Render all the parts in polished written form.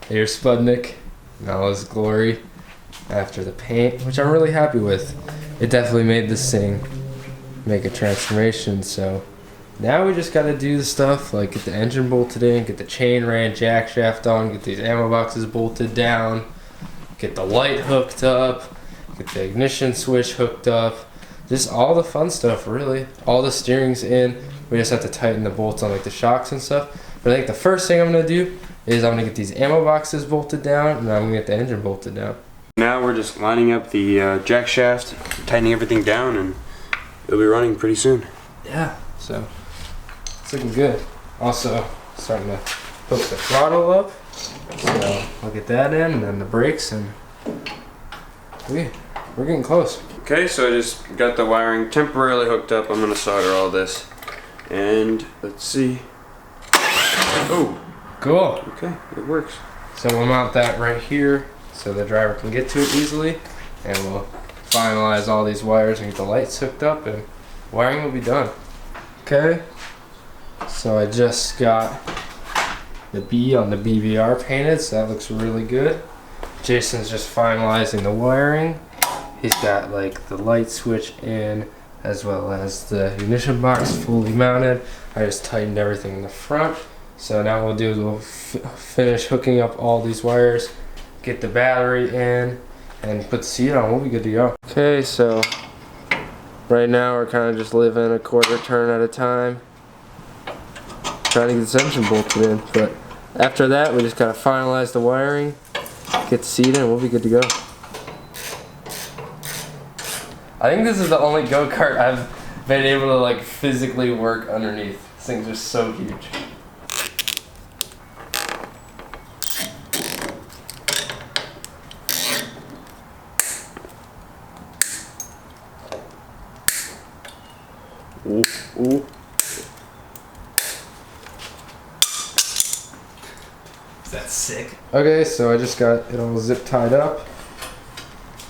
Here's Spudnik in all his glory after the paint, which I'm really happy with. It definitely made this thing make a transformation. So now we just gotta do the stuff like get the engine bolted in, get the chain ran jack shaft on, get these ammo boxes bolted down, get the light hooked up, get the ignition switch hooked up, just all the fun stuff really. All the steering's in. We just have to tighten the bolts on like the shocks and stuff. But I think the first thing I'm gonna do is I'm gonna get these ammo boxes bolted down, and I'm gonna get the engine bolted down. Now we're just lining up the jack shaft, tightening everything down, and it'll be running pretty soon. Yeah, so it's looking good. Also starting to hook the throttle up, so I'll get that in, and then the brakes, and we're getting close. Okay, so I just got the wiring temporarily hooked up. I'm gonna solder all this, and let's see. Oh, Cool. okay, it works. So we'll mount that right here so the driver can get to it easily, and we'll finalize all these wires and get the lights hooked up, and wiring will be done. Okay, so I just got the B on the BBR painted, so that looks really good. Jason's just finalizing the wiring. He's got like the light switch in as well as the ignition box fully mounted. I just tightened everything in the front. So now what we'll do is we'll finish hooking up all these wires, get the battery in, and put the seat on. We'll be good to go. Okay, so right now we're kind of just living a quarter turn at a time, trying to get this engine bolted in. But after that, we just gotta finalize the wiring, get the seat in, we'll be good to go. I think this is the only go-kart I've been able to like physically work underneath. These things are so huge. Ooh, ooh. Is that sick? Okay, so I just got it all zip tied up.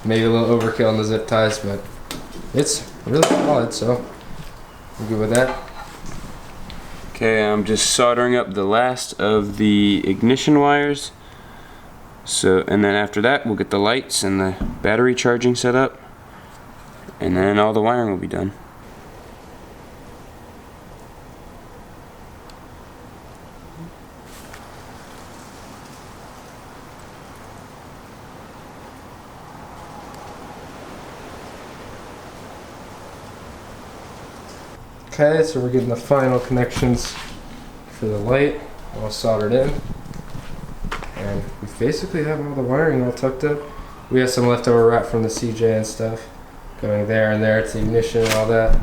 Maybe a little overkill on the zip ties, but it's really solid, so I'm good with that. Okay, I'm just soldering up the last of the ignition wires. So, and then after that, we'll get the lights and the battery charging set up, and then all the wiring will be done. Okay, so we're getting the final connections for the light all soldered in. And we basically have all the wiring all tucked up. We have some leftover wrap from the CJ and stuff going there and there to the ignition and all that.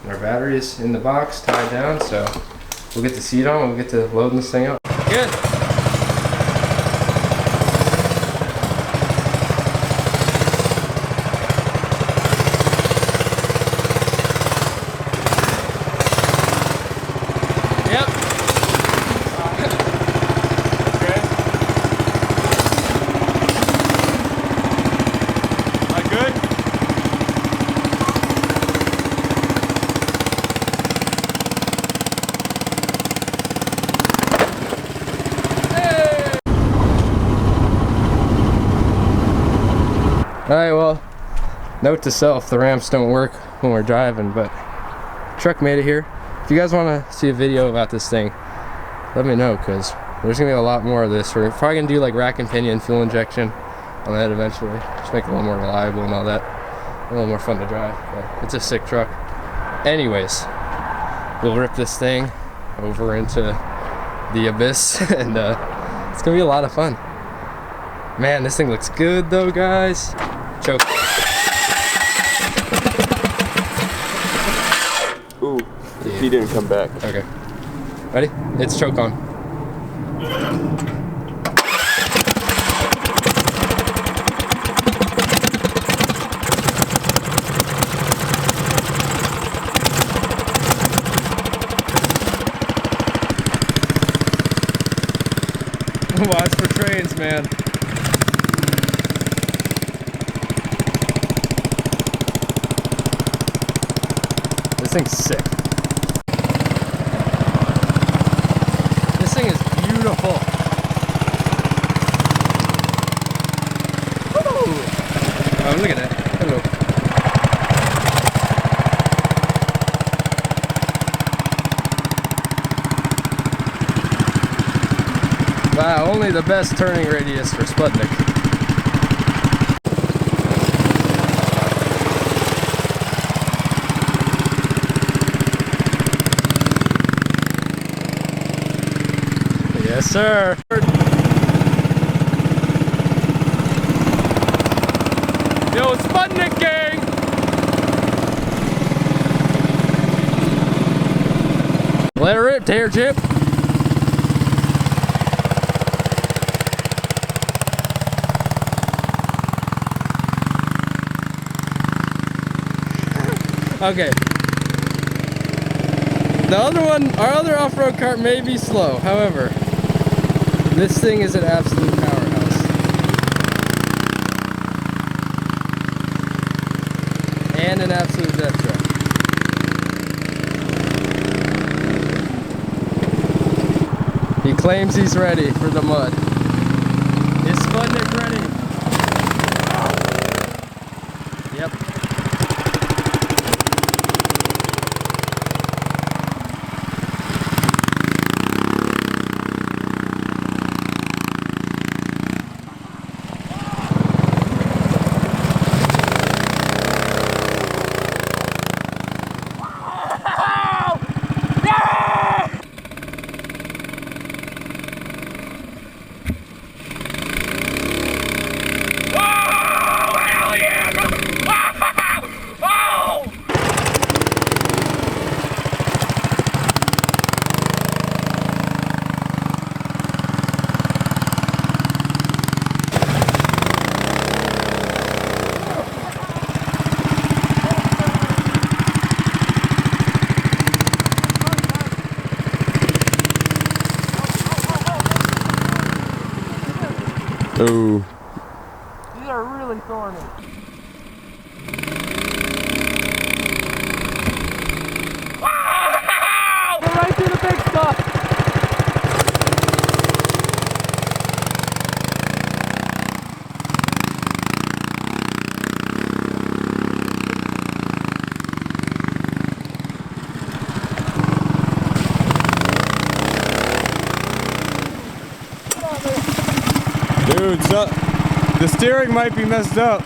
And our battery is in the box, tied down, so we'll get the seat on and we'll get to loading this thing up. Good. Alright, well, note to self, the ramps don't work when we're driving, but truck made it here. If you guys want to see a video about this thing, let me know, because there's going to be a lot more of this. We're probably going to do like rack and pinion fuel injection on that eventually. Just make it a little more reliable and all that. A little more fun to drive, but it's a sick truck. Anyways, we'll rip this thing over into the abyss, and it's going to be a lot of fun. Man, this thing looks good though, guys. Choke. Ooh, he didn't come back. Okay. Ready? It's choke on. Watch for trains, man. This thing's sick. This thing is beautiful. look at that. Hello. Wow, only the best turning radius for Sputnik. Yes, sir. Yo, Sputnik gang! Let her rip, tear chip. Okay. The other one, our other off-road cart may be slow. However, this thing is an absolute powerhouse. And an absolute death trap. He claims he's ready for the mud. Is Sputnik ready? Yep. Oh. These are really thorny. Wow! We're right through the big stuff. Dude, so the steering might be messed up.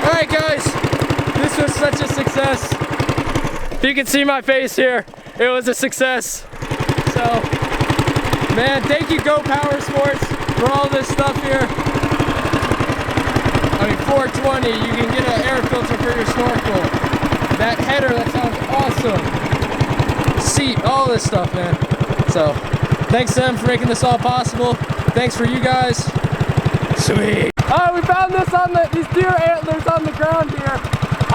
Alright guys, this was such a success. You can see my face here. It was a success. So, man, thank you Go Power Sports for all this stuff here. I mean, 420, you can get an air filter for your snorkel. That header, that sounds awesome. Seat, all this stuff, man. So, thanks to them for making this all possible. Thanks for you guys. Sweet. Alright, we found this on these deer antlers on the ground here.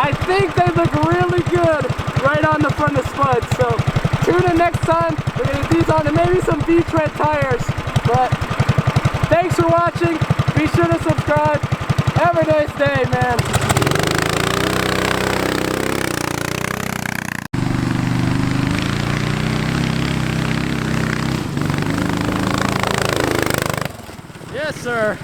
I think they look really good right on the front of Spud. So tune in next time. We're gonna get these on and maybe some beach red tires. But thanks for watching. Be sure to subscribe. Have a nice day, man. Yes, sir.